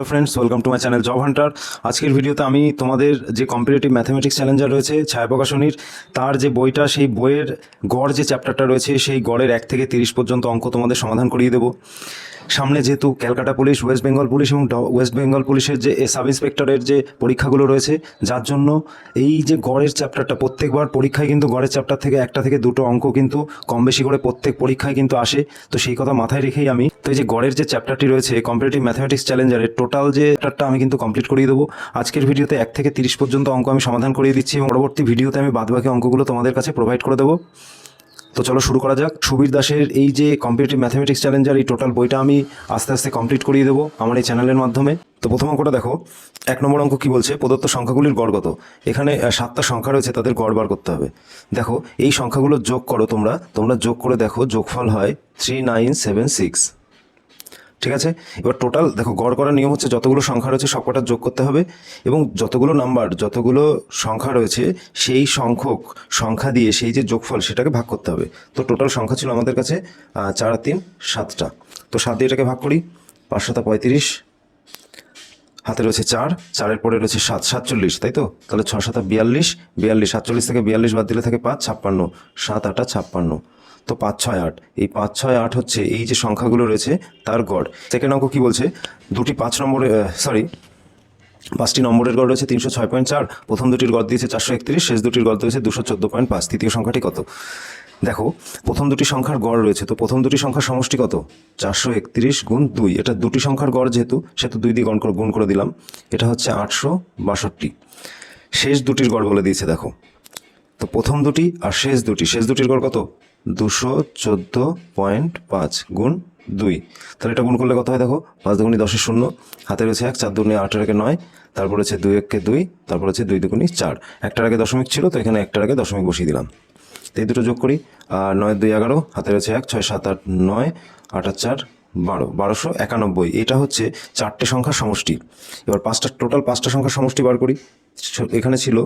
Friends, welcome to my channel job Hunter. আজকের ভিডিওতে আমি তোমাদের যে কম্পিটিটিভ ম্যাথমেটিক্স চ্যালেঞ্জার রয়েছে ছায়া প্রকাশনীর, তার যে বইটা, সেই বইয়ের গড় যে চ্যাপ্টারটা রয়েছে, সেই গড়ের 1 থেকে 30 পর্যন্ত অঙ্ক তোমাদের সমাধান করিয়ে দেবো। সামনে যেহেতু Calcutta police, West Bengal police এবং ওয়েস্ট বেঙ্গল পুলিশের যে সাব ইন্সপেক্টরের যে পরীক্ষাগুলো রয়েছে, যার জন্য এই যে গড়ের চ্যাপ্টারটা প্রত্যেকবার পরীক্ষায় কিন্তু গড়ের চ্যাপ্টার থেকে 1 থেকে 2 অঙ্ক কিন্তু কম বেশি করে প্রত্যেক পরীক্ষায় কিন্তু আসে। তো সেই কথা মাথায় রেখেই আমি তো এই যে গড়ের যে চ্যাপ্টারটি রয়েছে কম্পিটিটিভ ম্যাথমেটিক্স চ্যালেঞ্জারের টোটাল যে চ্যাপ্টারটা আমি কিন্তু কমপ্লিট করিয়ে দেবো। আজকের ভিডিওতে 1 থেকে 30 পর্যন্ত অঙ্ক আমি সমাধান করিয়ে দিচ্ছি এবং পরবর্তী ভিডিওতে আমি বাদবাকি অঙ্কগুলো তোমাদের কাছে প্রোভাইড করে দেবো। তো চলো শুরু করা যাক। সুবীর দাসের এই যে কম্পিটিটিভ ম্যাথমেটিক্স চ্যালেঞ্জার, এই টোটাল বইটা আমি আস্তে আস্তে কমপ্লিট করিয়ে দেবো আমার এই চ্যানেলের মাধ্যমে। তো প্রথম অঙ্কটা দেখো, 1 নম্বর অঙ্ক কি বলছে, প্রদত্ত সংখ্যাগুলির গড় কত। এখানে 7টা সংখ্যা রয়েছে, তাদের গড় বার করতে হবে। দেখো এই সংখ্যাগুলো যোগ করো, তোমরা যোগ করে দেখো, যোগফল হয় 3976। ঠিক আছে, এবার টোটাল দেখো, গড় করার নিয়ম হচ্ছে যতগুলো সংখ্যা রয়েছে সবকটা যোগ করতে হবে এবং যতগুলো সংখ্যা রয়েছে সেই সংখ্যক সংখ্যা দিয়ে সেই যে যোগফল সেটাকে ভাগ করতে হবে। তো টোটাল সংখ্যা ছিল আমাদের কাছে 4 আর 3 7টা। তো 7 দিয়ে এটাকে ভাগ করি, 5 7 35, হাতে রয়েছে 4, 4-এর পরে রয়েছে 7 47, তাই তো? তাহলে 6 7 42, 47 থেকে 42 বাদ দিলে থাকে 5 56, 7 8 56। তো 5 6 8, এই 5 6 8 হচ্ছে এই যে সংখ্যাগুলো রয়েছে তার গড়। সেকেন্ড অঙ্ক কি বলছে, 5টি নম্বরের গড় রয়েছে 306.4, প্রথম দুটির গড় দিয়েছে 431, শেষ দুটির গড় দিয়েছে 214.5। তৃতীয় সংখ্যাটি কত? দেখো প্রথম দুটি সংখ্যার গড় রয়েছে, তো প্রথম দুটি সংখ্যার সমষ্টি কত? 431 গুণ 2, এটা দুটি সংখ্যার গড় যেহেতু সেহেতু 2 দিয়ে গুণ করে দিলাম, এটা হচ্ছে 862। শেষ দুটির গড় বলে দিয়েছে দেখো, তো প্রথম দুটি আর শেষ দুটির গড় কত? 214.5 গুণ 2। তাহলে এটা গুণ করলে কত হয় দেখো, 5 দুগুণী 10 শূন্য, হাতে রয়েছে 1, 4 দুগুণী 8 একে 9, তারপর হচ্ছে 2 1 2, তারপর হচ্ছে 2 দুগুণী 4। একটার আগে দশমিক ছিল, তো এখানে একটার আগে দশমিক বসিয়ে দিলাম। তো এই দুটো যোগ করি, 9 2 11, হাতে রয়েছে 1, 6 7 8 9, 8 আর 4 12, 1291। এটা হচ্ছে 4টে সংখ্যার সমষ্টি। এবার টোটাল 5টা সংখ্যার সমষ্টি বার করি। এখানে ছিল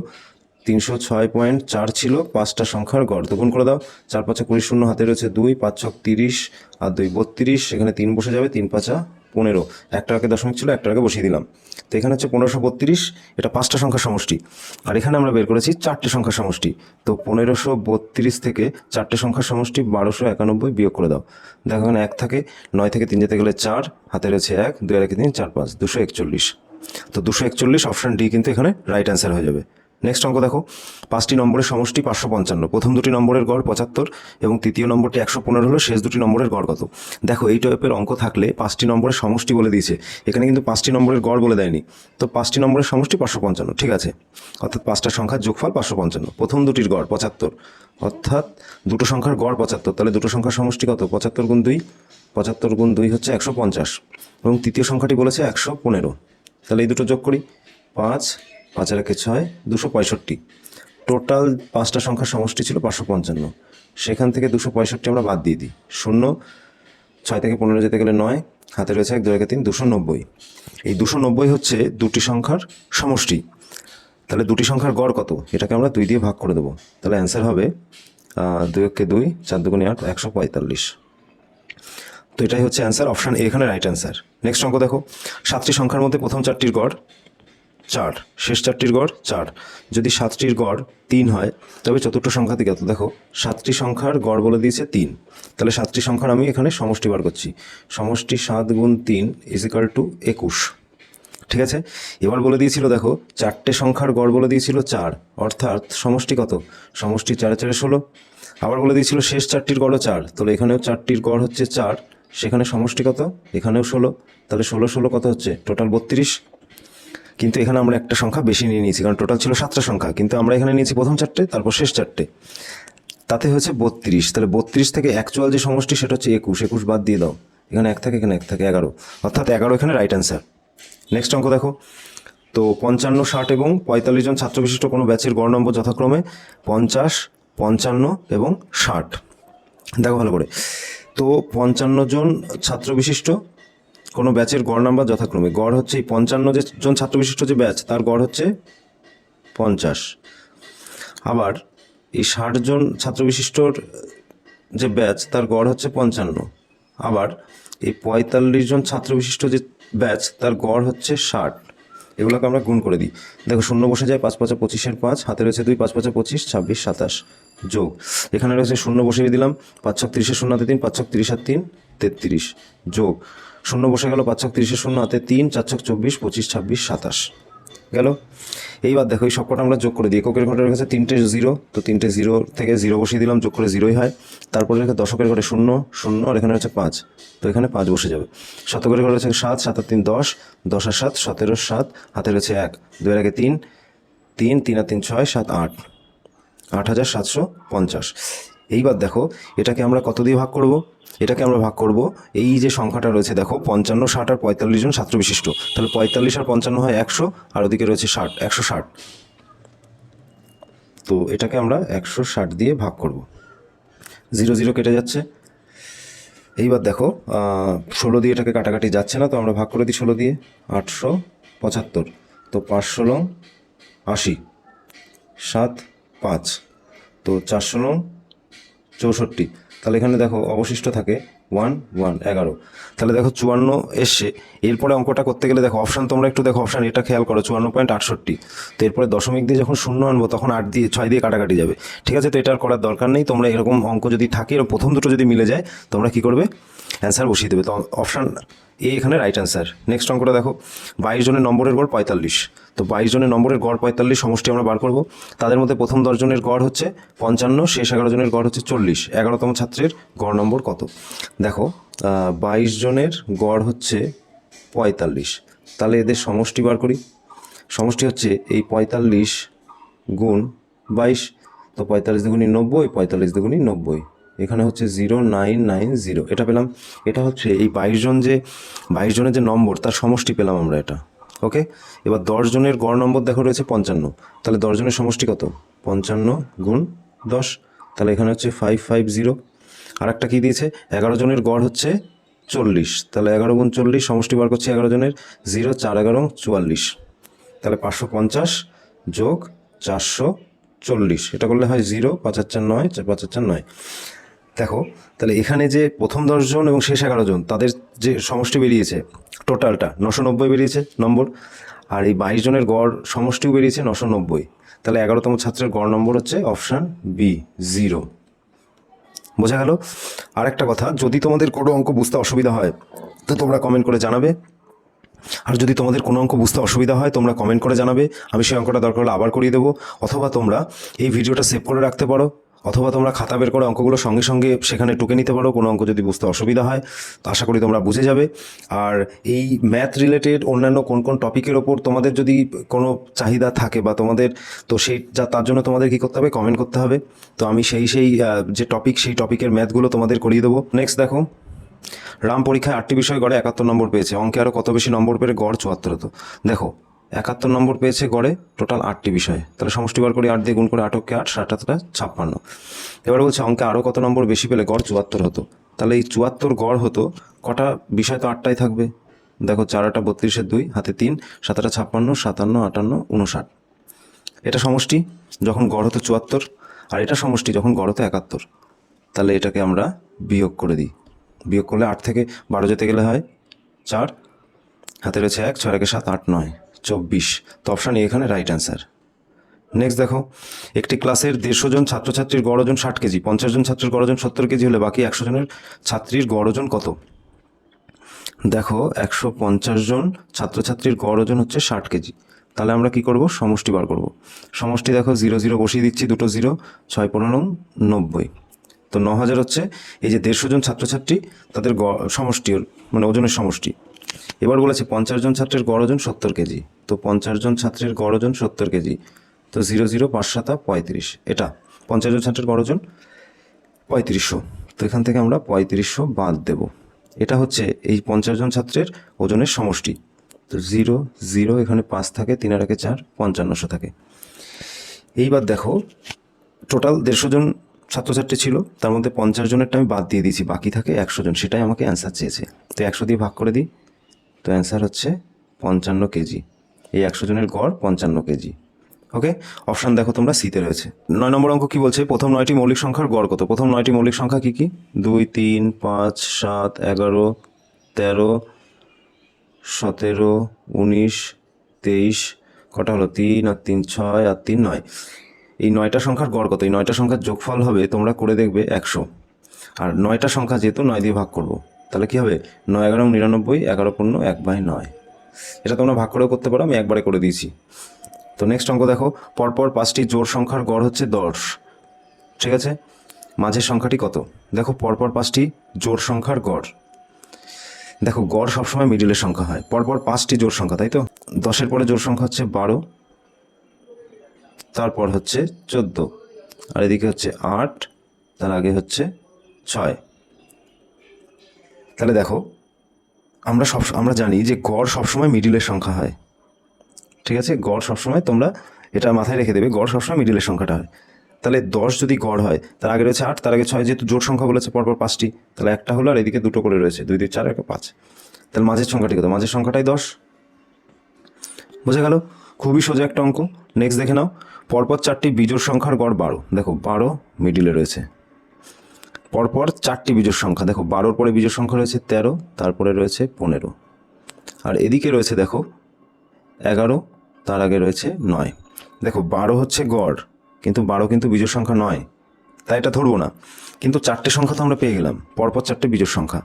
306.4 ছিল 5টা সংখ্যার গড়, তো গুণ করে দাও। 4 5 20 শূন্য, হাতে রয়েছে 2, 5 6 30 আর 2 32, এখানে 3 বসে যাবে, 3 5 15, একটার আগে দশমিক ছিল, একটার আগে বসিয়ে দিলাম। তো এখানে হচ্ছে 1532, এটা 5টা সংখ্যার সমষ্টি। আর এখানে আমরা বের করেছি 4টে সংখ্যার সমষ্টি, তো 1532 থেকে 4টে সংখ্যার সমষ্টি 1291 বিয়োগ করে দাও। দেখো এখানে 1 থাকে, 9 থেকে 3 যেতে গেলে 4, হাতে রয়েছে 1, 2 আর 1 3 4 5, 241। তো 241 অপশন ডি কিন্তু এখানে রাইট অ্যান্সার হয়ে যাবে। নেক্সট অঙ্ক দেখো, 5টি নম্বরের সমষ্টি 555, প্রথম দুটি নম্বরের গড় 75 এবং তৃতীয় নম্বরটি 115 হলো, শেষ দুটি নম্বরের গড় কত? দেখো এই টাইপের অঙ্ক থাকলে 5টি নম্বরের সমষ্টি বলে দিয়েছে, এখানে কিন্তু 5টি নম্বরের গড় বলে দেয়নি। তো 5টি নম্বরের সমষ্টি 555, ঠিক আছে, অর্থাৎ 5টা সংখ্যার যোগফল 555, প্রথম দুটির গড় 75, অর্থাৎ দুটো সংখ্যার গড় 75, তাহলে দুটো সংখ্যার সমষ্টি কত? 75 গুণ 2, 75 গুণ 2 হচ্ছে 150 এবং তৃতীয় সংখ্যাটি বলেছে 115। তাহলে এই দুটো যোগ করি, 5 5 আর 1 6, 265। টোটাল 5টা সংখ্যার সমষ্টি ছিল 555, সেখান থেকে 265 আমরা বাদ দিয়ে দিই, 0 6 থেকে 15 যেতে গেলে 9, হাতে রয়েছে 1 2 1 3, 290। এই 290 হচ্ছে দুটি সংখ্যার সমষ্টি। তাহলে দুটি সংখ্যার গড় কত? এটাকে আমরা 2 দিয়ে ভাগ করে দেবো, তাহলে অ্যান্সার হবে 2 1 2, 4 2 8, 145। তো এটাই হচ্ছে অ্যান্সার, অপশান এ এখানে রাইট অ্যান্সার। নেক্সট অঙ্ক দেখো, 7টি সংখ্যার মধ্যে প্রথম 4টির গড় 4, শেষ 4টির গড় 4। যদি 7টির গড় 3 হয় তবে চতুর্থ সংখ্যাটি কত? দেখো 7টি সংখ্যার গড় বলে দিয়েছে 3, তাহলে 7টি সংখ্যার আমি এখানে সমষ্টি বার করছি। সমষ্টি 7 গুণ 3 = 21। ঠিক আছে, এবার বলে দিয়েছিল দেখো 4টে সংখ্যার গড় বলে দিয়েছিল 4, অর্থাৎ সমষ্টি কত? সমষ্টি 4 4 16। আবার বলে দিয়েছিল শেষ 4টির গড়ও 4, তাহলে এখানেও 4টির গড় হচ্ছে 4, সেখানে সমষ্টি কত? এখানেও 16, তাহলে 16 16 কত হচ্ছে? টোটাল 32। কিন্তু এখানে আমরা একটা সংখ্যা বেশি নিয়ে নিয়েছি, কারণ টোটাল ছিল 7টা সংখ্যা, কিন্তু আমরা এখানে নিয়েছি প্রথম 4টে, তারপর শেষ 4টে, তাতে হয়েছে 32। তাহলে 32 থেকে অ্যাকচুয়াল যে সমষ্টি সেটা হচ্ছে 21, 21 বাদ দিয়ে দাও, এখানে 1 থাকে, এখানে 1 থাকে, 11, অর্থাৎ 11 এখানে রাইট অ্যান্সার। নেক্সট অঙ্ক দেখো, তো 55 60 এবং 45 জন ছাত্র বিশিষ্ট কোনো ব্যাচের গড় নম্বর যথাক্রমে 50 55 এবং 60। দেখো ভালো করে, তো 55 জন ছাত্র বিশিষ্ট কোনো ব্যাচের গড় নাম্বার যথাক্রমে, গড় হচ্ছে এই 55 জন ছাত্র বিশিষ্ট যে ব্যাচ তার গড় হচ্ছে 50, আবার এই 60 জন ছাত্র বিশিষ্টর যে ব্যাচ তার গড় হচ্ছে 55, আবার এই 45 জন ছাত্র বিশিষ্ট যে ব্যাচ তার গড় হচ্ছে 60। এগুলোকে আমরা গুণ করে দিই। দেখো শূন্য বসে যায়, 5 5 25 5, হাতে রয়েছে 2, 5 5 25, 26 27 যোগ এখানে রয়েছে শূন্য বসিয়ে দিলাম, 5 ছক 30 শূন্য হাতে 3, 5 ছক 30 3 33 যোগ শূন্য বসে গেল, 5 ছক 30 শূন্য হাতে 3, 4 ছক 24 25 26 27 গেল। এইবার দেখো এই সবকটা আমরা যোগ করে দিই। এককের ঘরে রেখেছে 3টে 0, তো 3টে 0 থেকে 0 বসিয়ে দিলাম, যোগ করে 0ই হয়। তারপরে রেখে দশকের ঘরে 0 0, আর এখানে হচ্ছে 5, তো এখানে 5 বসে যাবে। শতকের ঘরে হচ্ছে 7, 7 আর 3 10, 10 আর 7 17, 7 হাতে রয়েছে 1, 2 এর আগে 3, 3 3 আর 3 6, 7 8, 8750। এইবার দেখো এটাকে আমরা কত দিয়ে ভাগ করব? এটাকে আমরা ভাগ করব এই যে সংখ্যাটা রয়েছে দেখো 55 60 আর 45 জন ছাত্র বিশিষ্ট, তাহলে 45 আর 55 হয় 100, আর ওদিকে রয়েছে 60, 160। তো এটাকে আমরা 160 দিয়ে ভাগ করব, 0 0 কেটে যাচ্ছে। এইবার দেখো 16 দিয়ে এটাকে কাটাকাটি যাচ্ছে না, তো আমরা ভাগ করে দিই 16 দিয়ে, 875। তো 5 লং 80, 7 5, তো 400 লং 64। তাহলে এখানে দেখো অবশিষ্ট থাকে 1 1 11। তাহলে দেখো 54 এসছে। এরপরে অঙ্কটা করতে গেলে দেখো অপশান, তোমরা একটু দেখো অপশান এটা খেয়াল করো, 54.68। তো এরপরে দশমিক দিয়ে যখন শূন্য আনবো তখন 8 দিয়ে 6 দিয়ে কাটাকাটি যাবে, ঠিক আছে? তো এটা আর করার দরকার নেই। তোমরা এরকম অঙ্ক যদি থাকে, এরকম প্রথম দুটো যদি মিলে যায়, তোমরা কি করবে? অ্যান্সার বসিয়ে দেবে। তো অপশান এ এখানে রাইট অ্যান্সার। নেক্সট অঙ্কটা দেখো, 22 জনের নম্বরের গড় 45। তো 22 জনের নম্বরের গড় 45, সমষ্টি আমরা বার করব। তাদের মধ্যে প্রথম 10 জনের গড় হচ্ছে 55, শেষ 11 জনের গড় হচ্ছে 40। 11তম ছাত্রের গড় নম্বর কত? দেখো 22 জনের গড় হচ্ছে 45, তাহলে এদের সমষ্টি বার করি। সমষ্টি হচ্ছে এই 45 গুণ 22, তো 45 দুগুণী 90, 45 দুগুণী 90, এখানে হচ্ছে 0990, এটা পেলাম। এটা হচ্ছে এই 22 জনের যে নম্বর তার সমষ্টি পেলাম আমরা এটা। ওকে, এবার 10 জনের গড় নম্বর দেখো রয়েছে 55, তাহলে 10 জনের সমষ্টি কত? 55 গুণ 10, তাহলে এখানে হচ্ছে 550। আর একটা কী দিয়েছে? 11 জনের গড় হচ্ছে 40, তাহলে 11 গুণ 40, সমষ্টি বার করছে 11 জনের, 0 4 11 44, তাহলে 550 যোগ 440, এটা করলে হয় 0 5 4 9, 5 4 9। দেখো তাহলে এখানে যে প্রথম 10 জন এবং শেষ 11 জন তাদের যে সমষ্টি বেরিয়েছে টোটালটা 990 বেরিয়েছে নম্বর, আর এই 22 জনের গড় সমষ্টিও বেরিয়েছে 990। তাহলে 11তম ছাত্রের গড় নম্বর হচ্ছে অপশান বি 0। বোঝা গেল? আর একটা কথা, যদি তোমাদের কোনো অঙ্ক বুঝতে অসুবিধা হয় তো তোমরা কমেন্ট করে জানাবে। আর যদি তোমাদের কোনো অঙ্ক বুঝতে অসুবিধা হয় তোমরা কমেন্ট করে জানাবে, আমি সেই অঙ্কটা দরকার হলে আবার করিয়ে দেবো। অথবা তোমরা এই ভিডিওটা সেভ করে রাখতে পারো, অথবা তোমরা খাতা বের করে অঙ্কগুলো সঙ্গে সঙ্গে সেখানে টুকে নিতে পারো কোনো অঙ্ক যদি বুঝতে অসুবিধা হয়। তো আশা করি তোমরা বুঝে যাবে। আর এই ম্যাথ রিলেটেড অন্যান্য কোন কোন টপিকের ওপর তোমাদের যদি কোনো চাহিদা থাকে বা তোমাদের, তো তার জন্য তোমাদের কী করতে হবে? কমেন্ট করতে হবে। তো আমি সেই যে টপিক, সেই টপিকের ম্যাথগুলো তোমাদের করিয়ে দেবো। নেক্সট দেখো, রাম পরীক্ষায় 8টি বিষয় গড়ে 71 নম্বর পেয়েছে, অঙ্কে আরও কত বেশি নম্বর পেয়ে গড় 74 হতো? দেখো 71 নম্বর পেয়েছে গড়ে, টোটাল 8টি বিষয়, তাহলে সমষ্টি বার করি, 8 দিয়ে গুণ করে 8 কে 8, 7 8 56। এবার বলছে অঙ্কে আরও কত নম্বর বেশি পেলে গড় 74 হতো? তাহলে এই 74 গড় হতো, কটা বিষয় তো 8টাই থাকবে। দেখো 4 8 32 2, হাতে 3, 7 8 56, 57 58 59, এটা সমষ্টি যখন গড় হতো 74, আর এটা সমষ্টি যখন গড় হতো 71। তাহলে এটাকে আমরা বিয়োগ করে দিই। বিয়োগ করলে 8 থেকে 12 যেতে গেলে হয় 4, হাতে রয়েছে 1, 6 1 7 8 9 24। তো অপশান এখানে রাইট অ্যান্সার। নেক্সট দেখো, একটি ক্লাসের 150 জন ছাত্রছাত্রীর গড় ওজন 60 কেজি, 50 জন ছাত্রের গড় ওজন 70 কেজি হলে বাকি 100 জনের ছাত্রীর গড় ওজন কত? দেখো 150 জন ছাত্রছাত্রীর গড় ওজন হচ্ছে 60 কেজি, তাহলে আমরা কি করব? সমষ্টি বার করব। সমষ্টি দেখো 0 0 বসিয়ে দিচ্ছি, দুটো 0, 6 15 90, তো 9000 হচ্ছে এই যে 150 জন ছাত্রছাত্রী তাদের সমষ্টি, মানে ওজনের সমষ্টি। এবার বলেছে 50 জন ছাত্রের গড় ওজন 70 কেজি, তো 50 জন ছাত্রের গড় ওজন 70 কেজি, তো 0 0 5 7 35, এটা 50 জন ছাত্রের গড় ওজন 3500, তো এখান থেকে আমরা 3500 বাদ দেব। এটা হচ্ছে এই 50 জন ছাত্রের ওজনের সমষ্টি, তো 0 0 এখানে 5 থাকে, 3 আর 4 5500 থাকে। এইবার দেখো টোটাল 150 জন ছাত্রছাত্রী ছিল, তার মধ্যে 50 জনেরটা আমি বাদ দিয়ে দিয়েছি, বাকি থাকে 100 জন, সেটাই আমাকে অ্যান্সার চেয়েছে। তো 100 দিয়ে ভাগ করে দিই, তো অ্যান্সার হচ্ছে 55 কেজি। এই 100 জনের গড় 55 কেজি। ওকে, অপশান দেখো তোমরা সিতে রয়েছে। 9 নম্বর অঙ্ক কি বলছে? প্রথম 9টি মৌলিক সংখ্যার গড় কত? প্রথম 9টি মৌলিক সংখ্যা কি কি? 2 3 5 7 11 13 17, 19, 23, কটা হলো 3 আর 3 6 আর 3 9। এই 9টা সংখ্যার গড় কত? এই 9টা সংখ্যার যোগফল হবে, তোমরা করে দেখবে 100। আর 9টা সংখ্যা যেহেতু 9 দিয়ে ভাগ করব, তাহলে কি হবে? 9 11 99, 11 পূর্ণ 1/9। এটা তোমরা ভাগ করেও করতে পারো, আমি একবারে করে দিয়েছি। তো নেক্সট অঙ্ক দেখো, পরপর 5টি জোড় সংখ্যার গড় হচ্ছে 10, ঠিক আছে? মাঝের সংখ্যাটি কত? দেখো পরপর 5টি জোড় সংখ্যার গড়, দেখো গড় সবসময় মিডিলের সংখ্যা হয়। পরপর 5টি জোড় সংখ্যা, তাই তো? 10-এর পরে জোড় সংখ্যা হচ্ছে 12, তারপর হচ্ছে 14, আর এদিকে হচ্ছে 8, তার আগে হচ্ছে 6। তাহলে দেখো আমরা জানি যে গড় সবসময় মিডিলের সংখ্যা হয়, ঠিক আছে? গড় সবসময়, তোমরা এটা মাথায় রেখে দেবে, গড় সবসময় মিডিলের সংখ্যাটা হয়। তাহলে 10 যদি গড় হয়, তার আগে রয়েছে 8, তার আগে 6, যেহেতু জোড় সংখ্যা বলেছে পরপর 5টি, তাহলে একটা হলো আর এদিকে দুটো করে রয়েছে, 2 2 4 1 5। তাহলে মাঝের সংখ্যাটি কত? মাঝের সংখ্যাটাই 10। বোঝা গেল? খুবই সোজা একটা অঙ্ক। নেক্সট দেখে নাও, পরপর 4টি বিজোড় সংখ্যার গড় 12। দেখো 12 মিডিলে রয়েছে। পরপর 4টি বিজোড় সংখ্যা, দেখো 12-র পরে বিজোড় সংখ্যা রয়েছে 13, তারপরে রয়েছে 15, আর এদিকে রয়েছে দেখো 11, তার আগে রয়েছে 9। দেখো 12 হচ্ছে গড়, কিন্তু 12 কিন্তু বিজোড় সংখ্যা নয়, তাই এটা ধরবো না। কিন্তু 4টে সংখ্যা তো আমরা পেয়ে গেলাম, পরপর 4টে বিজোড় সংখ্যা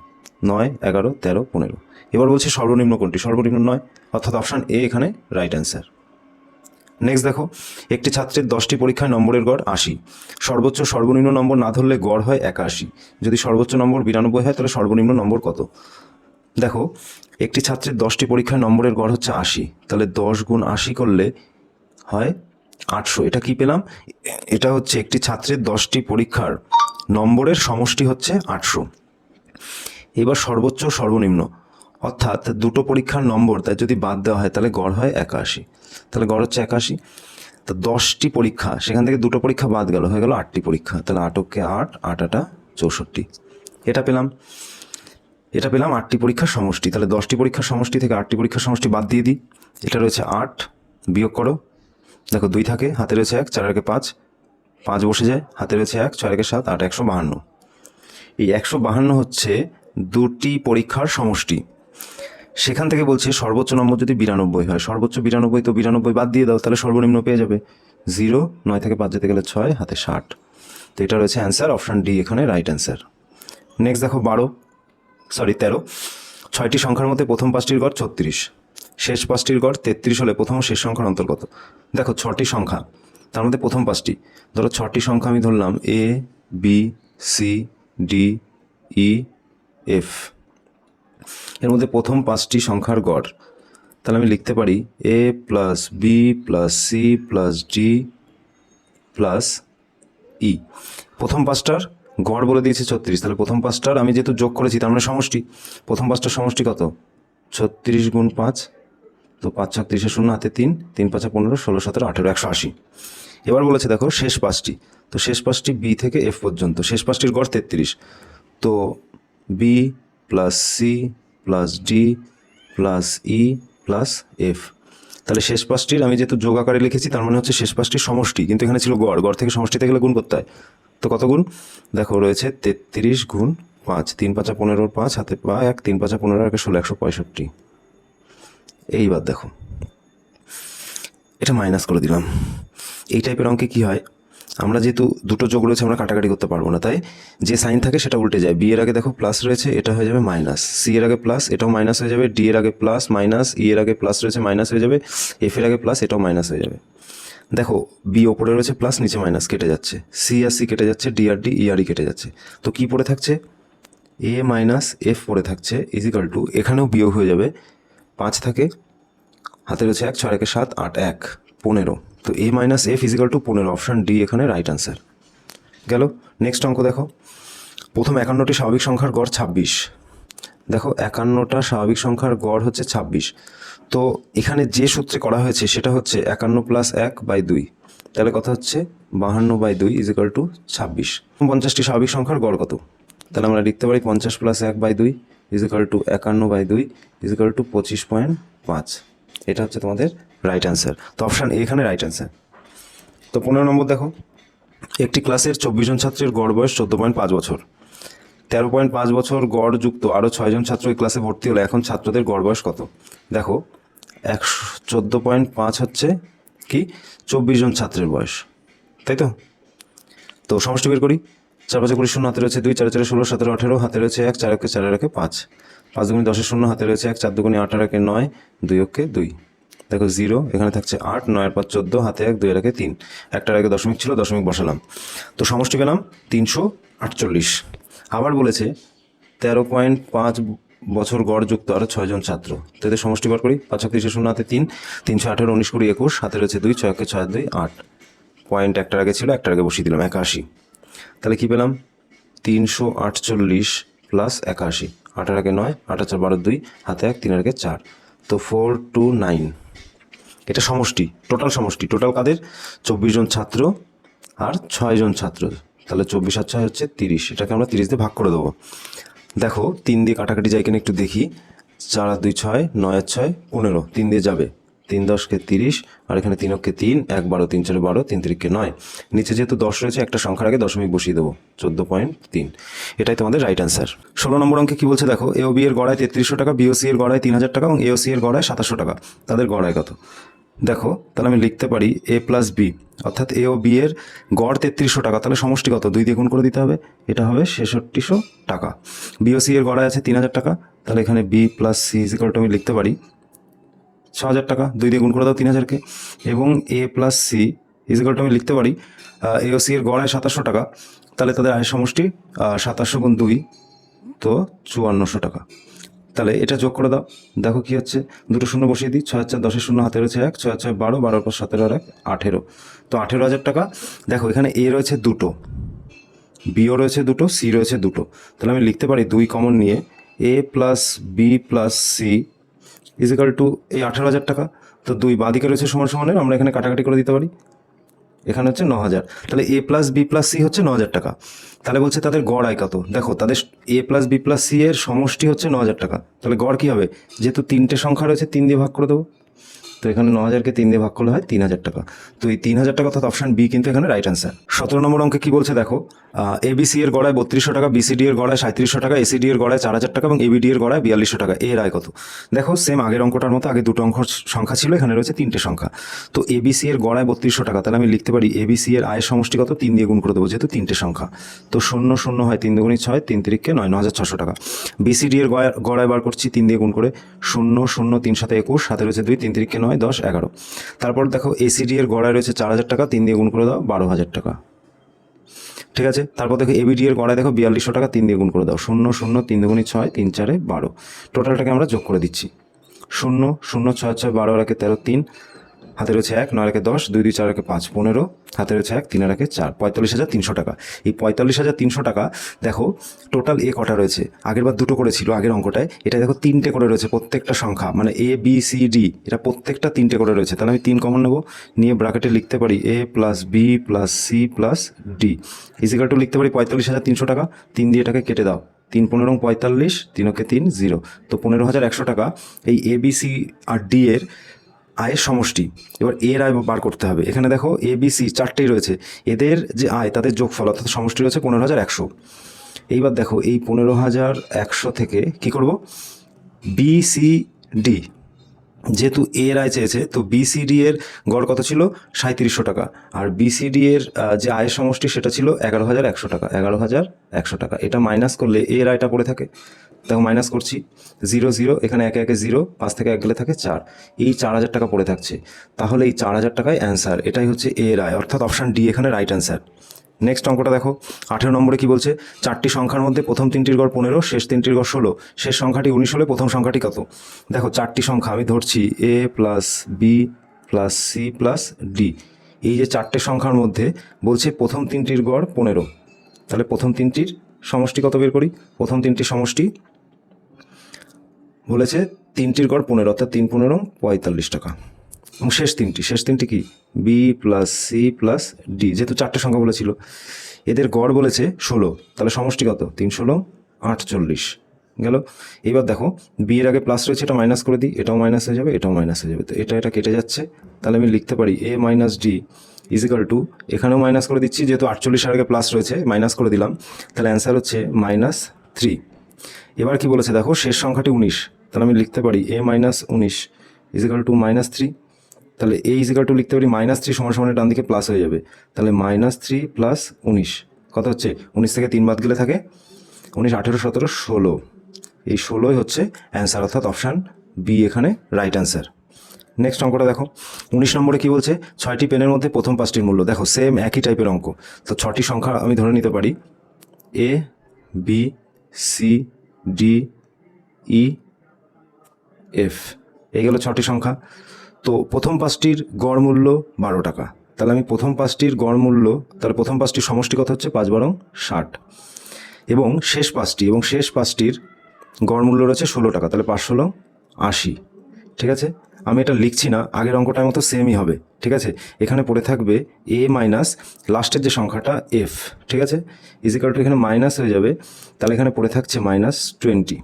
9, 11, 13, 15। এবার বলছি সর্বনিম্ন কোনটি? সর্বনিম্ন 9, অর্থাৎ অপশান এ এখানে রাইট অ্যান্সার। নেক্সট দেখো, একটি ছাত্রের 10টি পরীক্ষায় নম্বরের গড় 80। সর্বোচ্চ সর্বনিম্ন নম্বর না ধরলে গড় হয় 81। যদি সর্বোচ্চ নম্বর 92 হয়, তাহলে সর্বনিম্ন নম্বর কত? দেখো একটি ছাত্রের 10টি পরীক্ষায় নম্বরের গড় হচ্ছে 80, তাহলে 10 গুণ 80 করলে হয় 800। এটা কি পেলাম? এটা হচ্ছে একটি ছাত্রের 10টি পরীক্ষার নম্বরের সমষ্টি হচ্ছে 800। এবার সর্বোচ্চ সর্বনিম্ন, অর্থাৎ দুটো পরীক্ষার নম্বর তাই যদি বাদ দেওয়া হয়, তাহলে গড় হয় 81। তাহলে গড় হচ্ছে 81। তো 10টি পরীক্ষা, সেখান থেকে দুটো পরীক্ষা বাদ গেল, হয়ে গেল 8টি পরীক্ষা। তাহলে 8 × 8, 8 × 8 = 64। এটা পেলাম 8টি পরীক্ষার সমষ্টি। তাহলে 10টি পরীক্ষার সমষ্টি থেকে 8টি পরীক্ষার সমষ্টি বাদ দিয়ে দিই। এটা রয়েছে 8, বিয়োগ করো, দেখো 2 থাকে, হাতে রয়েছে 1, 4 × 5, 5 বসে যায়, হাতে রয়েছে 1, 6 × 7, 8, 152। এই 152 হচ্ছে দুটি পরীক্ষার সমষ্টি। সেখান থেকে বলছে সর্বোচ্চ নম্বর যদি 92 হয়, সর্বোচ্চ 92, তো 92 বাদ দিয়ে দাও, তাহলে সর্বনিম্ন পেয়ে যাবে 0। 9 থেকে 5 যেতে গেলে 6, হাতে 60। তো এটা রয়েছে অ্যান্সার, অপশান ডি এখানে রাইট অ্যান্সার। নেক্সট দেখো 13। 6টি সংখ্যার মধ্যে প্রথম 5টির গড় 36, শেষ 5টির গড় 33 হলে প্রথম ও শেষ সংখ্যার অন্তর্গত। দেখো 6টি সংখ্যা, তার মধ্যে প্রথম 5টি, ধরো 6টি সংখ্যা আমি ধরলাম A, B, C, D, E, F। এর মধ্যে প্রথম 5টি সংখ্যার গড়, তাহলে আমি লিখতে পারি A + B + C + D + E। প্রথম 5টার গড় বলে দিয়েছে 36, তাহলে প্রথম 5টার আমি যেহেতু যোগ করেছি, তার মানে সমষ্টি। প্রথম 5টার সমষ্টি কত? 36 × 5, তো 5 × 30 0, হাতে 3, 3 × 5 = 15, 16 × 17 = 18, 180। এবার বলেছে দেখো শেষ 5টি, তো শেষ 5টি B থেকে F পর্যন্ত, শেষ 5টির গড় 33, তো B + C + D + E + F। তাহলে শেষ 5টির আমি যেহেতু যোগ আকারে লিখেছি, তার মানে হচ্ছে শেষ 5টির সমষ্টি, কিন্তু এখানে ছিল গড়, গড় থেকে সমষ্টিতে গেলে গুণ করতে হয়। তো কত গুণ? দেখো রয়েছে 33 × 5, 3 × 5 = 15, 5 হাতে 1, 3 × 5 = 15, 16, 165। এইবার দেখো এটা মাইনাস করে দিলাম। এই টাইপের অঙ্কে কি হয়, আমরা যেহেতু দুটো যোগ রয়েছে, আমরা কাটাকাটি করতে পারবো না, তাই যে সাইন থাকে সেটা উল্টে যায়। বি এর আগে দেখো প্লাস রয়েছে, এটা হয়ে যাবে মাইনাস। সি এর আগে প্লাস, এটাও মাইনাস হয়ে যাবে। ডি এর আগে প্লাস মাইনাস, ই এর আগে প্লাস রয়েছে, মাইনাস হয়ে যাবে। এফ এর আগে প্লাস, এটাও মাইনাস হয়ে যাবে। দেখো বি ওপরে রয়েছে প্লাস, নিচে মাইনাস, কেটে যাচ্ছে। সি আর সি কেটে যাচ্ছে, ডি আর ডি, ই আর ই কেটে যাচ্ছে। তো কি পড়ে থাকছে? এ মাইনাস এফ পড়ে থাকছে, ইজিক্যাল টু, এখানেও বিয়োগ হয়ে যাবে, 5 থাকে, হাতে রয়েছে 1, 6 × 7, 8, 1, 15। তো এ minus F is equal two 15, option D এখানে রাইট অ্যান্সার। গেল। নেক্সট অঙ্ক দেখো, প্রথম 51টি স্বাভাবিক সংখ্যার গড় 26। দেখো 51টা স্বাভাবিক সংখ্যার গড় হচ্ছে 26। তো এখানে যে সূত্রে করা হয়েছে সেটা হচ্ছে 51 + 1/2, তাহলে কথা হচ্ছে 52/2 ইজিক্যাল টু 26। 50টি স্বাভাবিক সংখ্যার গড় কত? তাহলে আমরা লিখতে পারি 50 + 1/2 ইজিক্যাল টু 51/2 ইজিক্যাল টু 25.5। এটা হচ্ছে তোমাদের রাইট অ্যান্সার। তো অপশান এ এখানে রাইট অ্যান্সার। তো 15 নম্বর দেখো, একটি ক্লাসের 24 জন ছাত্রের গড় বয়স 14.5 বছর। 13.5 বছর গড় যুক্ত আরও 6 জন ছাত্র এই ক্লাসে ভর্তি হলে এখন ছাত্রদের গড় বয়স কত? দেখো 14.5 হচ্ছে কি 24 জন ছাত্রের বয়স, তাই তো? তো সমষ্টি বের করি। 4 5 20 শূন্য, হাতে রয়েছে 2, 4 4 16 17 18, হাতে রয়েছে 1, 4 একে 4 আর একে 5, 5 দুগুণে 10 শূন্য, হাতে রয়েছে 1, 4 দুগুণে 8 আর একে 9, 2 একে 2, দেখো 0, এখানে থাকছে 8, 9 আর 5 14, হাতে 1, 2 এর একে 3, একটার আগে দশমিক ছিল, দশমিক বসালাম, তো সমষ্টি পেলাম 348। আবার বলেছে 13.5 বছর গড় যুক্ত আরও 6 জন ছাত্র, তো এদের সমষ্টি বার করি। 5 30 শূন্য, হাতে 3, 3 6 18 19 20 21, হাতে রয়েছে 2, 6 একে 6 2 8, পয়েন্ট একটার আগে ছিল, একটার আগে বসিয়ে দিলাম 81। তাহলে কী পেলাম? 348 প্লাস 81, 8 আর আগে 9, 8 4 12 2, হাতে 1, 3 আর আগে 4, তো 429। এটা সমষ্টি, টোটাল সমষ্টি, টোটাল কাদের? 24 জন ছাত্র আর 6 জন ছাত্র, তাহলে 24 আর 6 হচ্ছে 30, এটাকে আমরা 30 দিয়ে ভাগ করে দেবো। দেখো 3 দিয়ে কাটাকাটি যায় কিনা একটু দেখি। 4 আর 2 6, 9 আর 6 15, 3 দিয়ে যাবে, 3 10 কে 30, আর এখানে 3 অক্ষে 3, 1 12, 3 4 12, 3 3 কে 9, নিচে যেহেতু 10 রয়েছে একটা সংখ্যার আগে দশমিক বসিয়ে দেবো, 14.3, এটাই তোমাদের রাইট অ্যান্সার। 16 নম্বর অঙ্কে কি বলছে দেখো, এ ও বি এর গড়ায় 3300 টাকা, বিওসি এর গড়ায় 3000 টাকা এবং এওসি এর গড়ায় 2700 টাকা, তাদের গড়ায় কত? দেখো তাহলে আমি লিখতে পারি এ প্লাস বি, অর্থাৎ এ ও বি এর গড় 3300 টাকা, তাহলে সমষ্টি কত? 2 দিয়ে গুণ করে দিতে হবে, এটা হবে 6600 টাকা। বিওসি এর গড়ায় আছে 3000 টাকা, তাহলে এখানে B plus C is equal to আমি লিখতে পারি 6000 টাকা, 2 দিয়ে গুণ করে দাও 3000-কে, এবং এ প্লাস সি ইজিক্যাল টু আমি লিখতে পারি এওসি এর গড়ায় 2700 টাকা, তাহলে তাদের আয়ের সমষ্টি 2700 গুণ 2, তো 5400 টাকা। তাহলে এটা যোগ করে দাও, দেখো কি হচ্ছে, দুটো শূন্য বসিয়ে দিই, 6 4 10 শূন্য, হাতে রয়েছে 1, 6 6 12, 12 পর 17 আর 1 18, তো 18,000 টাকা। দেখো এখানে এ রয়েছে দুটো, বিও রয়েছে দুটো, সি রয়েছে দুটো, তাহলে আমি লিখতে পারি 2 কমন নিয়ে এ plus B plus C is equal two এই 18,000 টাকা, তো 2 বাঁদিকে রয়েছে সমান সমানের, আমরা এখানে কাটাকাটি করে দিতে পারি, এখানে হচ্ছে 9,000, তাহলে এ প্লাস বি প্লাস সি হচ্ছে 9,000 টাকা। তাহলে বলছে তাদের গড় আয় কত? দেখো তাদের এ প্লাস বি প্লাস সি এর সমষ্টি হচ্ছে 9,000 টাকা, তাহলে গড় কী হবে? যেহেতু 3টে সংখ্যা রয়েছে 3 দিয়ে ভাগ করে দেবো, তো এখানে 9,000-কে 3 দিয়ে ভাগ করলে হয় 3,000 টাকা, তো এই 3,000 টাকা অর্থাৎ অপশন বি কিন্তু এখানে রাইট অ্যান্সার। 17 নম্বর অঙ্কে কি বলছে দেখো, এবিসি এর গড়ায় 3200 টাকা, বিসিডি এর গড়ায় 3700 টাকা, এসিডি এর গড়ায় 4,000 টাকা এবং এবিডি এর গড়ায় 4200 টাকা, এর আয় কত? দেখো সেম আগের অঙ্কটার মতো, আগে দুটো অঙ্ক সংখ্যা ছিল, এখানে রয়েছে 3টে সংখ্যা, তো এবিসি এর গড়ায় 3200 টাকা, তাহলে আমি লিখতে পারি এবিসি এর আয়ের সমষ্টি কত? 3 দিয়ে গুণ করে দেবো, যেহেতু 3টে সংখ্যা, তো 0 0 হয় 3 দুগুণে 6, 3 3 9, 9,600 টাকা। বিসিডি এর গড়ায় বার করছি 3 দিয়ে গুণ করে, 0 0 3 7 21, হাতে রয়েছে 2, 3 3 9, 10 11, তারপর দেখো এসিডি এর গড়ায় রয়েছে 4,000 টাকা, 3 দিয়ে গুণ করে দাও 12,000 টাকা, ঠিক আছে। তারপর দেখো এবিডি এর গড়ায় দেখো 4200 টাকা, 3 দিয়ে গুণ করে দাও, 0 0 3 দুগুণে 6, 3 4 12, টোটালটাকে আমরা যোগ করে দিচ্ছি, 0 0 6 6 12 আর 13 3, হাতে রয়েছে 1, 9 আর 10, 2 2 4 আর 5 15, হাতে রয়েছে 1, 3 আর 4, 45,300 টাকা। এই 45,300 টাকা দেখো টোটাল এ কটা রয়েছে, আগের বার দুটো করেছিল আগের অঙ্কটায়, এটা দেখো 3টে করে রয়েছে প্রত্যেকটা সংখ্যা, মানে এ বি সি ডি, এটা প্রত্যেকটা 3টে করে রয়েছে, তাহলে আমি 3 কমন নেব, নিয়ে ব্র্যাকেটে লিখতে পারি এ plus B plus C plus D is equal two লিখতে পারি 45,300 টাকা, 3 দিয়ে এটাকে কেটে দাও, 3 15 45, 3 ওকে 3 0, তো 15,100 টাকা এই A B C R D এর আয়ের সমষ্টি। এবার এর আয় বার করতে হবে, এখানে দেখো এ বি সি 4টেই রয়েছে, এদের যে আয় তাদের যোগফল অর্থাৎ সমষ্টি রয়েছে 15,100। এইবার দেখো এই 15,100 থেকে কি করব, বি সি ডি, যেহেতু এর আয় চেয়েছে, তো বিসিডি এর গড় কত ছিল? 3700 টাকা, আর বিসিডি এর যে আয়ের সমষ্টি সেটা ছিল 11,100 টাকা, 11,100 টাকা, এটা মাইনাস করলে এর আয়টা পড়ে থাকে, দেখো মাইনাস করছি, 0 0, এখানে একে একে 0, 5 থেকে 1 গেলে থাকে 4, এই 4,000 টাকা পড়ে থাকছে, তাহলে এই 4,000 টাকায় অ্যান্সার, এটাই হচ্ছে এর আয়, অর্থাৎ অপশান ডি এখানে রাইট অ্যান্সার। নেক্সট অঙ্কটা দেখো, 18 নম্বরে কি বলছে, 4টি সংখ্যার মধ্যে প্রথম 3টির গড় 15, শেষ 3টির গড় 16, শেষ সংখ্যাটি 19 হলে প্রথম সংখ্যাটি কত? দেখো 4টি সংখ্যা আমি ধরছি এ plus B plus C plus D, এই যে 4টে সংখ্যার মধ্যে বলছে প্রথম 3টির গড় 15, তাহলে প্রথম 3টির সমষ্টি কত বের করি? প্রথম 3টির সমষ্টি বলেছে 3টির গড় 15, অর্থাৎ 3 15 45 টাকা, এবং শেষ তিনটি কি? B plus C plus D, যেহেতু 4টে সংখ্যা বলেছিল, এদের গড় বলেছে 16, তাহলে সমষ্টি কত? 3 16 48 গেল। এবার দেখো বি এর আগে প্লাস রয়েছে, এটা মাইনাস করে দিই, এটাও মাইনাস হয়ে যাবে, এটাও মাইনাস হয়ে যাবে, তো এটা কেটে যাচ্ছে, তাহলে আমি লিখতে পারি এ মাইনাস ডি ইজিক্যাল টু, এখানেও মাইনাস করে দিচ্ছি, যেহেতু 48 এর আগে প্লাস রয়েছে মাইনাস করে দিলাম, তাহলে অ্যান্সার হচ্ছে 3। এবার কি বলেছে দেখো, শেষ সংখ্যাটি 19, তাহলে আমি লিখতে পারি a মাইনাস 19 ইজিক্যাল টু -3। তাহলে a ইজিক্যাল টু লিখতে পারি -3 সমান সমান ডান দিকে প্লাস হয়ে যাবে, তাহলে -3 প্লাস 19 কত হচ্ছে, 19 থেকে 3 বাদ গেলে থাকে 19, 18, 17, 16। এই 16ই হচ্ছে অ্যান্সার, অর্থাৎ অপশান বি এখানে রাইট অ্যান্সার। নেক্সট অঙ্কটা দেখো, 19 নম্বরে কি বলছে, 6টি পেনের মধ্যে প্রথম 5টির মূল্য। দেখো সেম একই টাইপের অঙ্ক, তো 6টি সংখ্যা আমি ধরে নিতে পারি A B C D E F, এইগুলো 6টি সংখ্যা। তো প্রথম 5টির গড় মূল্য 12 টাকা, তাহলে আমি প্রথম 5টির গড় মূল্য, তাহলে প্রথম 5টির সমষ্টি কত হচ্ছে, 5 বারং 60, এবং শেষ 5টির গড় মূল্য রয়েছে 16 টাকা, তাহলে 5 16 80। ঠিক আছে, আমি এটা লিখছি না, আগের অঙ্কটার মতো সেমই হবে। ঠিক আছে, এখানে পড়ে থাকবে এ মাইনাস লাস্টের যে সংখ্যাটা এফ, ঠিক আছে, ইজিক্যাল টু এখানে মাইনাস হয়ে যাবে, তাহলে এখানে পড়ে থাকছে -20।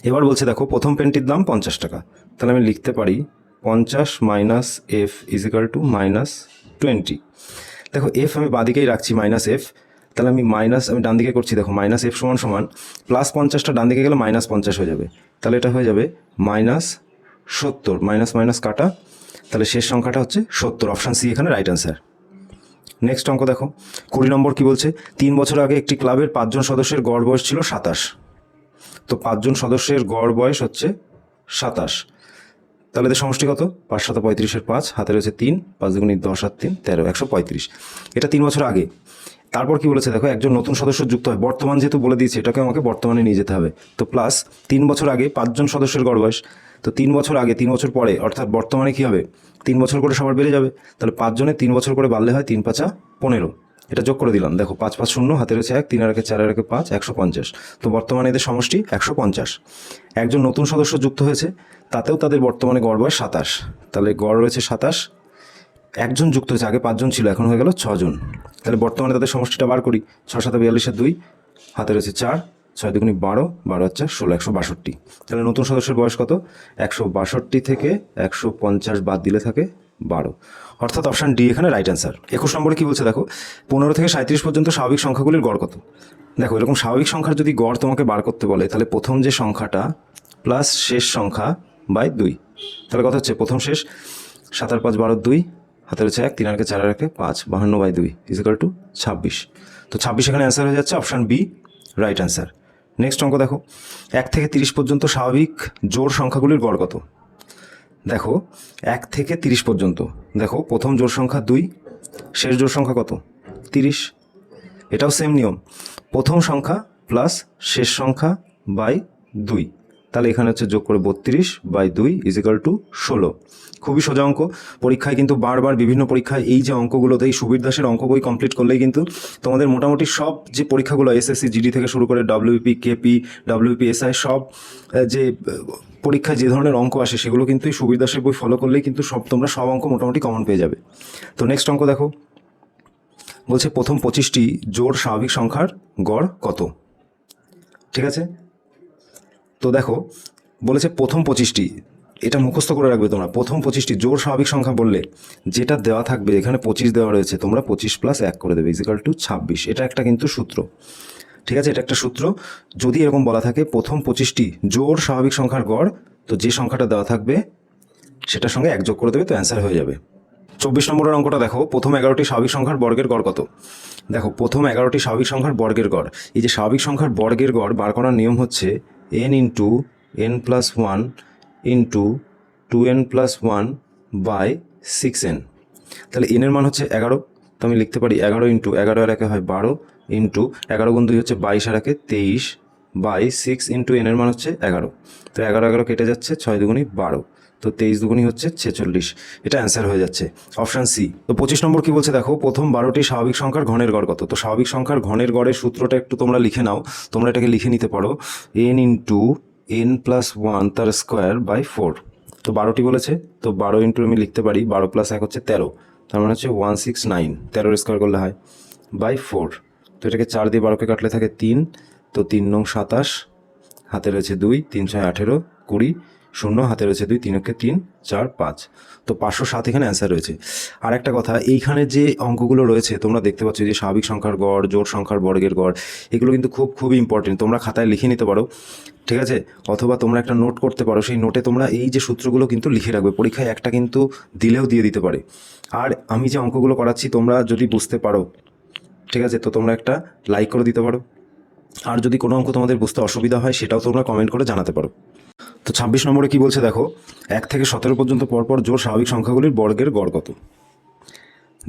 এবার বলছে দেখো প্রথম পেনটির দাম 50 টাকা, তাহলে আমি লিখতে পারি 50 মাইনাস এফ ইজিক্যাল টু -20। দেখো এফ আমি বাদিকেই রাখছি -f, তাহলে আমি ডান দিকে করছি, দেখো -f সমান সমান +50টা ডান দিকে গেলে -50 হয়ে যাবে, তাহলে এটা হয়ে যাবে -70, মাইনাস কাটা, তাহলে শেষ সংখ্যাটা হচ্ছে 70, অপশান সি এখানে রাইট অ্যান্সার। নেক্সট অঙ্ক দেখো, 20 নম্বর কি বলছে, 3 বছর আগে একটি ক্লাবের 5 জন সদস্যের গড় বয়স ছিল 27। তো 5 জন সদস্যের গড় বয়স হচ্ছে 27, তাহলে এদের সমষ্টি কত, 5 7 35 5, হাতে রয়েছে 3, 5 দুগুণে 10 আর 3 13, 135। এটা 3 বছর আগে। তারপর কি বলেছে দেখো, একজন নতুন সদস্য যুক্ত হয়, বর্তমান যেহেতু বলে দিয়েছে এটাকে আমাকে বর্তমানে নিয়ে যেতে হবে, তো প্লাস 3 বছর আগে 5 জন সদস্যের গড় বয়স, তো 3 বছর আগে 3 বছর পরে, অর্থাৎ বর্তমানে কি হবে, 3 বছর করে সবার বেড়ে যাবে, তাহলে 5 জনে 3 বছর করে বাড়লে হয় 3 5 15, এটা যোগ করে দিলাম, দেখো 5 5 0, হাতে রয়েছে 1, 3 আর 1 4 আর 1 5, 150। তো বর্তমানে এদের সমষ্টি 150। একজন নতুন সদস্য যুক্ত হয়েছে, তাতেও তাদের বর্তমানে গড় বয়স 27, তাহলে গড় রয়েছে 27। একজন যুক্ত হয়েছে, আগে 5 জন ছিল, এখন হয়ে গেল 6 জন, তাহলে বর্তমানে তাদের সমষ্টিটা বার করি, 6 7 42 2, হাতে রয়েছে 4, 6 দুগুণে 12, 12 আর 4 16, 162। তাহলে নতুন সদস্যের বয়স কত, 162 থেকে 150 বাদ দিলে থাকে 12, অর্থাৎ অপশান ডি এখানে রাইট অ্যান্সার। 21 নম্বরে কি বলছে দেখো, 15 থেকে 37 পর্যন্ত স্বাভাবিক সংখ্যাগুলির গড় কত। দেখো এরকম স্বাভাবিক সংখ্যার যদি গড় তোমাকে বার করতে বলে, তাহলে প্রথম যে সংখ্যাটা প্লাস শেষ সংখ্যা বাই 2, তাহলে কত হচ্ছে, প্রথম শেষ 7 আর 5 12 2, হাতে রয়েছে 1, 3 আর 1 4 আর 1 5, 52/2 ইজিক্যাল টু 26। তো 26 এখানে অ্যান্সার হয়ে যাচ্ছে, option B right answer. Next অঙ্ক দেখো, 1 থেকে 30 পর্যন্ত স্বাভাবিক জোড় সংখ্যাগুলির গড় কত। দেখো 1 থেকে 30 পর্যন্ত, দেখো প্রথম জোড় সংখ্যা 2, শেষ জোড় সংখ্যা কত, 30। এটাও সেম নিয়ম, প্রথম সংখ্যা প্লাস শেষ সংখ্যা বাই 2, তাহলে এখানে হচ্ছে যোগ করে 32/2 ইজিক্যাল টু 16। খুবই সোজা অঙ্ক, পরীক্ষায় কিন্তু বারবার বিভিন্ন পরীক্ষায় এই যে অঙ্কগুলোতে, এই সুবীর দাসের অঙ্ক বই কমপ্লিট করলেই কিন্তু তোমাদের মোটামুটি সব যে পরীক্ষাগুলো এসএসসি জিডি থেকে শুরু করে ডব্লিউপি কেপি ডব্লিউপি এসআই সব যে পরীক্ষায় যে ধরনের অঙ্ক আসে সেগুলো কিন্তু এই সুবীর দাসের বই ফলো করলেই কিন্তু তোমরা সব অঙ্ক মোটামুটি কমন পেয়ে যাবে। তো নেক্সট অঙ্ক দেখো, বলছে প্রথম 25টি জোড় স্বাভাবিক সংখ্যার গড় কত। ঠিক আছে, তো দেখো বলেছে প্রথম 25টি, এটা মুখস্থ করে রাখবে তোমরা, প্রথম 25টি জোড় স্বাভাবিক সংখ্যা বললে যেটা দেওয়া থাকবে, এখানে 25 দেওয়া রয়েছে, তোমরা 25 + 1 করে দেবে ইজিক্যাল টু 26। এটা একটা কিন্তু সূত্র, ঠিক আছে, এটা একটা সূত্র। যদি এরকম বলা থাকে প্রথম 25টি জোড় স্বাভাবিক সংখ্যার গড়, তো যে সংখ্যাটা দেওয়া থাকবে সেটার সঙ্গে 1 যোগ করে দেবে, তো অ্যান্সার হয়ে যাবে। 24 নম্বরের অঙ্কটা দেখো, প্রথম 11টি স্বাভাবিক সংখ্যার বর্গের গড় কত। দেখো প্রথম 11টি স্বাভাবিক সংখ্যার বর্গের গড়, এই যে স্বাভাবিক সংখ্যার বর্গের গড় বার করার নিয়ম হচ্ছে n × n + 1 × 2n + 1 / 6n। তাহলে n এর মান হচ্ছে 11, তো আমি লিখতে পারি 11 × 11 আর 1 হয় 12 × 11 × 2 হচ্ছে 22 আর 1 23 / 6 × n এর মান হচ্ছে 11। তো 11 11 কেটে যাচ্ছে, 6 দুগুণে 12, তো 23 দুগুণে হচ্ছে 46। এটা অ্যান্সার হয়ে যাচ্ছে, অপশান সি। তো 25 নম্বর কি বলছে দেখো, প্রথম 12টি স্বাভাবিক সংখ্যার ঘনের গড় কত। তো স্বাভাবিক সংখ্যার ঘনের গড়ের সূত্রটা একটু তোমরা লিখে নাও, তোমরা এটাকে লিখে নিতে পারো n × n + 1 তার স্কোয়ার বাই 4। তো 12টি বলেছে, তো 12 ইন্টু আমি লিখতে পারি 12 + 1 হচ্ছে 13, তার মানে হচ্ছে 169, 13 স্কোয়ার করলে হয় বাই 4। তো এটাকে 4 দিয়ে 12কে কাটলে থাকে 3, তো 3 নং 27, হাতে রয়েছে 2, 3 6 18 20, শূন্য, হাতে রয়েছে 2, 3 একে 3, 4, 5। তো 507 এখানে অ্যান্সার রয়েছে। আর একটা কথা, এইখানে যে অঙ্কগুলো রয়েছে তোমরা দেখতে পাচ্ছ যে স্বাভাবিক সংখ্যার গড়, জোড় সংখ্যার বর্গের গড়, এগুলো কিন্তু খুবই ইম্পর্টেন্ট। তোমরা খাতায় লিখে নিতে পারো, ঠিক আছে, অথবা তোমরা একটা নোট করতে পারো। সেই নোটে তোমরা এই যে সূত্রগুলো কিন্তু লিখে রাখবে, পরীক্ষায় একটা কিন্তু দিলেও দিয়ে দিতে পারে। আর আমি যে অঙ্কগুলো করাচ্ছি তোমরা যদি বুঝতে পারো, ঠিক আছে, তো তোমরা একটা লাইক করে দিতে পারো। আর যদি কোনো অঙ্ক তোমাদের বুঝতে অসুবিধা হয় সেটাও তোমরা কমেন্ট করে জানাতে পারো। তো 26 নম্বরে কি বলছে দেখো, 1 থেকে 17 পর্যন্ত পরপর জোড় স্বাভাবিক সংখ্যাগুলির বর্গের গড় কত।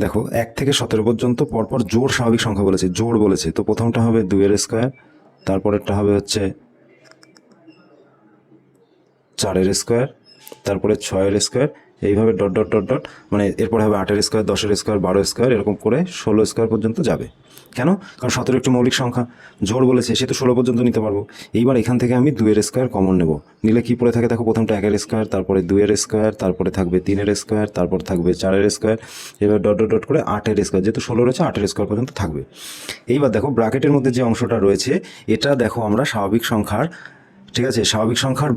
দেখো 1 থেকে 17 পর্যন্ত পরপর জোড় স্বাভাবিক সংখ্যা বলেছে, জোড় বলেছে, তো প্রথমটা হবে 2 এর স্কোয়ার, তারপরেরটা হবে হচ্ছে 4 এর স্কোয়ার, তারপরে 6 এর স্কোয়ার, এইভাবে ডট ডট ডট ডট, মানে এরপরে হবে 8 এর স্কোয়ার, 10 এর স্কোয়ার, 12 স্কোয়ার, এরকম করে 16 স্কোয়ার পর্যন্ত যাবে। কেন? কারণ 17 একটি মৌলিক সংখ্যা, জোড় বলেছে, সে তো 16 পর্যন্ত নিতে পারবো। এইবার এখান থেকে আমি 2 এর স্কোয়ার কমন নেব, নিলে কি পড়ে থাকে দেখো, প্রথমটা 1 এর স্কোয়ার, তারপরে 2 এর স্কোয়ার, তারপরে থাকবে 3 এর স্কোয়ার, তারপর থাকবে 4 এর স্কোয়ার, এবার ডট ডট ডট করে 8 এর স্কোয়ার, যেহেতু 16 রয়েছে 8 এর স্কোয়ার পর্যন্ত থাকবে। এইবার দেখো ব্র্যাকেটের মধ্যে যে অংশটা রয়েছে এটা দেখো আমরা স্বাভাবিক সংখ্যার, ঠিক আছে, স্বাভাবিক সংখ্যার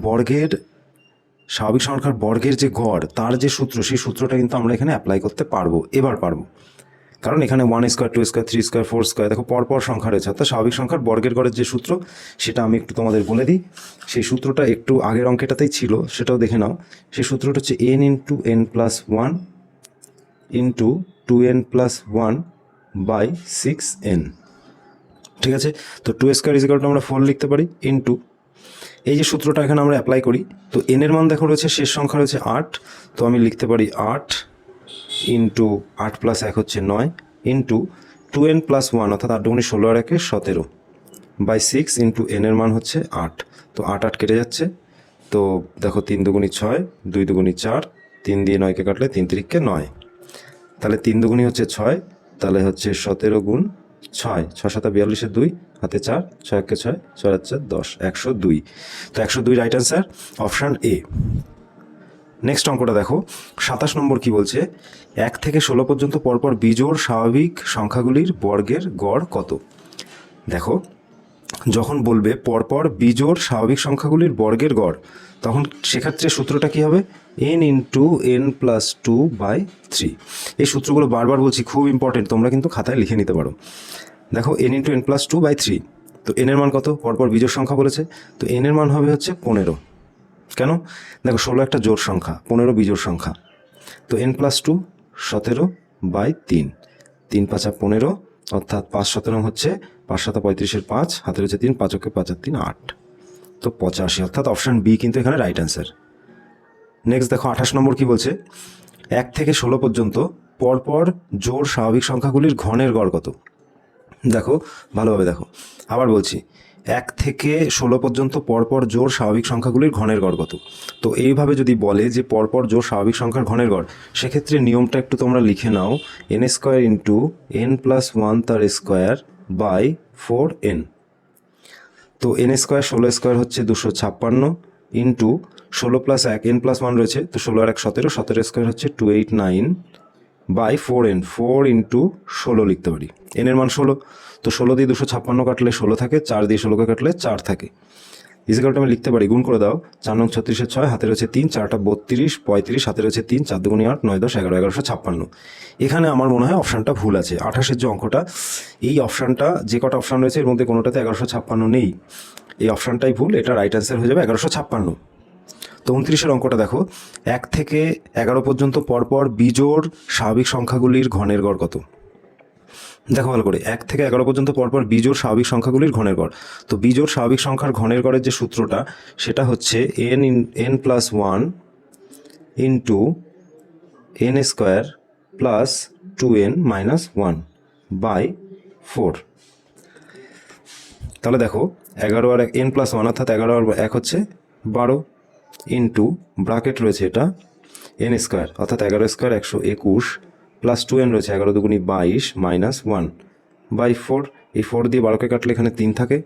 বর্গের যে গড়, তার যে সূত্র, সেই সূত্রটা কিন্তু আমরা এখানে অ্যাপ্লাই করতে পারবো, এবার পারবো। কারণ এখানে 1 স্কোয়ার, 2 স্কোয়ার, 3 স্কোয়ার, 4 স্কোয়ার, দেখো পরপর সংখ্যা রয়েছে, অর্থাৎ স্বাভাবিক সংখ্যার বর্গের গড়ের যে সূত্র সেটা আমি একটু তোমাদের বলে দিই। সেই সূত্রটা একটু আগের অঙ্কেটাতেই ছিল, সেটাও দেখে নাও। সেই সূত্রটা হচ্ছে n into n plus 1 into 2n plus 1 by 6n, ঠিক আছে। তো 2 স্কোয়ার ইজ ইকুয়াল টু আমরা 4 লিখতে পারি, ইন্টু এই যে সূত্রটা এখানে আমরা অ্যাপ্লাই করি। তো n এর মান দেখো রয়েছে, শেষ সংখ্যা রয়েছে 8, তো আমি লিখতে পারি 8 ইন্টু 8 প্লাস 1 হচ্ছে 9 ইন্টু 2n প্লাস 1, অর্থাৎ 8 দুগুণে 16 আর 1 17 বাই 6 ইন্টু n এর মান হচ্ছে 8। তো 8 8 কেটে যাচ্ছে, তো দেখো 3 দুগুণি 6, 2 দুগুণি 4, 3 দিয়ে 9কে কাটলে 3 3কে 9, তাহলে 3 দুগুণি হচ্ছে 6, তাহলে হচ্ছে 17 গুণ 6, 6 7 42 2, হাতে 4, 6 1 6, 6 4 10, 102। তো 102 right answer, option A. Next অঙ্কটা দেখো 27 নম্বর কি বলছে, 1 থেকে 16 পর্যন্ত পরপর বিজোড় স্বাভাবিক সংখ্যাগুলির বর্গের গড় কত। দেখো যখন বলবে পরপর বিজোড় স্বাভাবিক সংখ্যাগুলির বর্গের গড়, তখন সেক্ষেত্রে সূত্রটা কী হবে, n into n plus 2 by 3। এই সূত্রগুলো বারবার বলছি, খুব ইম্পর্টেন্ট, তোমরা কিন্তু খাতায় লিখে নিতে পারো। দেখো n into n plus 2 by 3, তো n এর মান কত, পরপর বিজোড় সংখ্যা বলেছে, তো n এর মান হবে হচ্ছে 15। কেন? দেখো 16 একটা জোড় সংখ্যা, 15 বিজোড় সংখ্যা, তো n প্লাস 2 17 বাই 3, 3 5 15, অর্থাৎ 5 17 হচ্ছে 5 7 35 5, হাতে রয়েছে 3, 5 ওকে 5 আর 3 8, তো 85, অর্থাৎ অপশান বি কিন্তু এখানে রাইট অ্যান্সার। নেক্সট দেখো 28 নম্বর কি বলছে, 1 থেকে 16 পর্যন্ত পরপর জোড় স্বাভাবিক সংখ্যাগুলির ঘনের গড় কত। দেখো ভালোভাবে দেখো, আবার বলছি, 1 থেকে 16 পর্যন্ত পরপর জোড় স্বাভাবিক সংখ্যাগুলির ঘনের গড় কত। তো এইভাবে যদি বলে যে পরপর জোড় স্বাভাবিক সংখ্যার ঘনের গড়, সেক্ষেত্রে নিয়মটা একটু তোমরা লিখে নাও, n square into n plus 1 তার স্কোয়ার বাই 4n। তো n স্কোয়ার 16 স্কোয়ার হচ্ছে 256 ইন্টু 16 প্লাস 1, n প্লাস 1 রয়েছে, তো 16 আর 1 17, 17 স্কোয়ার হচ্ছে 289 বাই 4n, 4 ইন্টু 16 লিখতে পারি, n এর মান 16, তো 16 দিয়ে 256 কাটলে 16 থাকে, 4 দিয়ে 16কে কাটলে 4 থাকে, ইজিকালটা আমি লিখতে পারি, গুণ করে দাও, 4 নং 36 6, হাতে রয়েছে 3, 4টা 32 35, হাতে রয়েছে 3, 4 দুগুণি 8, 9 10 11, 1156। এখানে আমার মনে হয় অপশানটা ভুল আছে, 28-এর যে অঙ্কটা, এই অপশানটা, যে কটা অপশান রয়েছে এর মধ্যে কোনোটাতে 1156 নেই, এই অপশানটাই ভুল, এটা রাইট অ্যান্সার হয়ে যাবে 1156। তো 29-এর অঙ্কটা দেখো, 1 থেকে 11 পর্যন্ত পরপর বিজোড় স্বাভাবিক সংখ্যাগুলির ঘনের গড় কত। দেখো ভালো করে, 1 থেকে 11 পর্যন্ত পরপর বিজোড় স্বাভাবিক সংখ্যাগুলির ঘনের গড়, তো বিজোড় স্বাভাবিক সংখ্যার ঘনের গড়ের যে সূত্রটা, সেটা হচ্ছে n plus 1 into n square plus 2n minus 1 by 4। তাহলে দেখো 11 আর n প্লাস 1, অর্থাৎ 11 আর 1 হচ্ছে 12 ইন্টু ব্র্যাকেট রয়েছে এটা n স্কোয়ার, অর্থাৎ 11 স্কোয়ার 121 প্লাস 2n রয়েছে, 11 দুগুণি 22 মাইনাস 1 বাই 4, এই 4 দিয়ে 12কে কাটলে এখানে 3 থাকে,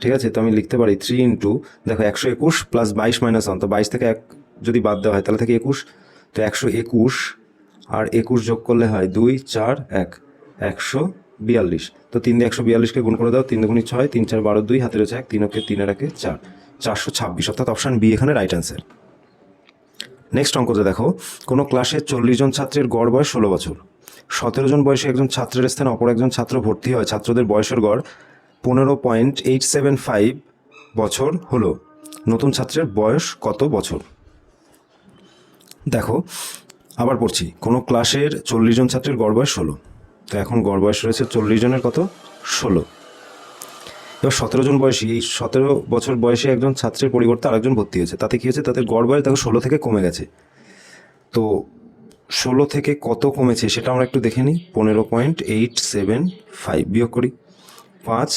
ঠিক আছে। তো আমি লিখতে পারি 3 ইন্টু, দেখো 121 প্লাস 22 মাইনাস 1, তো 22 থেকে 1 যদি বাদ দেওয়া হয় তাহলে থেকে 21, তো 121 আর 21 যোগ করলে হয় 2 4 1, 142, তো 3 দিয়ে 142কে গুণ করে দাও, 3 দুগুণি 6, 3 4 12 2, হাতে রয়েছে 1, 3 ওকে 3 আর 1 4, 426, অর্থাৎ অপশান বি এখানে রাইট অ্যান্সার। নেক্সট অঙ্কতে দেখো, কোনো ক্লাসে 40 জন ছাত্রের গড় বয়স 16 বছর। 17 জন বয়সে একজন ছাত্রের স্থানে অপর একজন ছাত্র ভর্তি হয়, ছাত্রদের বয়সের গড় 15.875 বছর হলো, নতুন ছাত্রের বয়স কত বছর? দেখো আবার পড়ছি, কোনো ক্লাসের 40 জন ছাত্রের গড় বয়স 16, তো এখন গড় বয়স রয়েছে 40 জনের কত? 16। এবার 17 জন বয়সী, এই 17 বছর বয়সে একজন ছাত্রের পরিবর্তে আরেকজন ভর্তি হয়েছে, তাতে কী হয়েছে? তাদের গড় বয়স দেখো 16 থেকে কমে গেছে। তো 16 থেকে কত কমেছে সেটা আমরা একটু দেখে নিই। 15.875 বিয়োগ করি, 5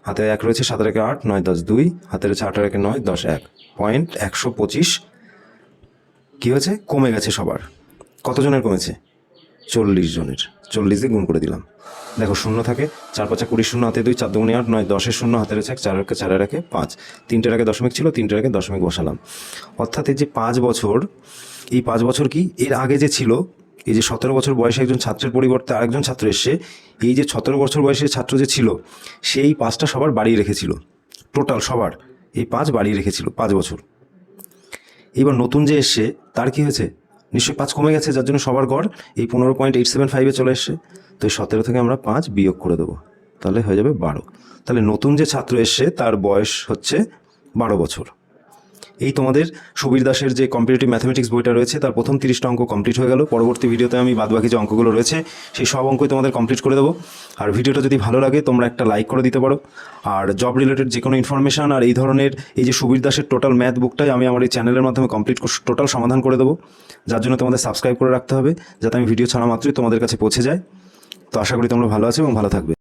হাতে 1 রয়েছে, 7 একে 8, 9 10 2, হাতে রয়েছে 8 একে 9 10 1, 125 কী হয়েছে? কমে গেছে সবার। কতজনের কমেছে? 40 জনের। 40 দিয়ে গুণ করে দিলাম, দেখো শূন্য থাকে, 4 5 20, শূন্য হাতে 2, 4 2 8, 9 10 শূন্য হাতে রয়েছে 1, 4 একে 4 এর একে 5, 3টের আগে দশমিক ছিল, 3টের আগে দশমিক বসালাম। অর্থাৎ এই যে 5 বছর, এই 5 বছর কি এর আগে যে ছিল, এই যে 17 বছর বয়সে একজন ছাত্রের পরিবর্তে আরেকজন ছাত্র এসছে, এই যে 17 বছর বয়সের ছাত্র যে ছিল সেই 5টা সবার বাড়িয়ে রেখেছিল, টোটাল সবার এই 5 বাড়িয়ে রেখেছিল 5 বছর। এবার নতুন যে এসছে তার কি হয়েছে? নিশ্চয়ই 5 কমে গেছে, যার জন্য সবার গড় এই 15.875 চলে এসছে। তো এই 17 থেকে আমরা 5 বিয়োগ করে দেবো, তাহলে হয়ে যাবে 12। তাহলে নতুন যে ছাত্র এসছে তার বয়স হচ্ছে 12 বছর। এই তোমাদের সুবীর দাসের যে কম্পিটিটিভ ম্যাথমেটিক্স বইটা রয়েছে তার প্রথম 30টা অঙ্ক কমপ্লিট হয়ে গেল। পরবর্তী ভিডিওতে আমি বাদবাকি যে অঙ্কগুলো রয়েছে সেই সব অঙ্কই তোমাদের কমপ্লিট করে দেবো। আর ভিডিওটা যদি ভালো লাগে তোমরা একটা লাইক করে দিতে পারো। আর জব রিলেটেড যে কোনো ইনফরমেশান আর এই ধরনের এই যে সুবীর দাসের টোটাল ম্যাথ বুকটাই আমি আমার এই চ্যানেলের মাধ্যমে কমপ্লিট টোটাল সমাধান করে দেবো, যার জন্য তোমাদের সাবস্ক্রাইব করে রাখতে হবে, যাতে আমি ভিডিও ছাড়া মাত্রই তোমাদের কাছে পৌঁছে যায়। তো আশা করি তোমরা ভালো আছো এবং ভালো থাকবে।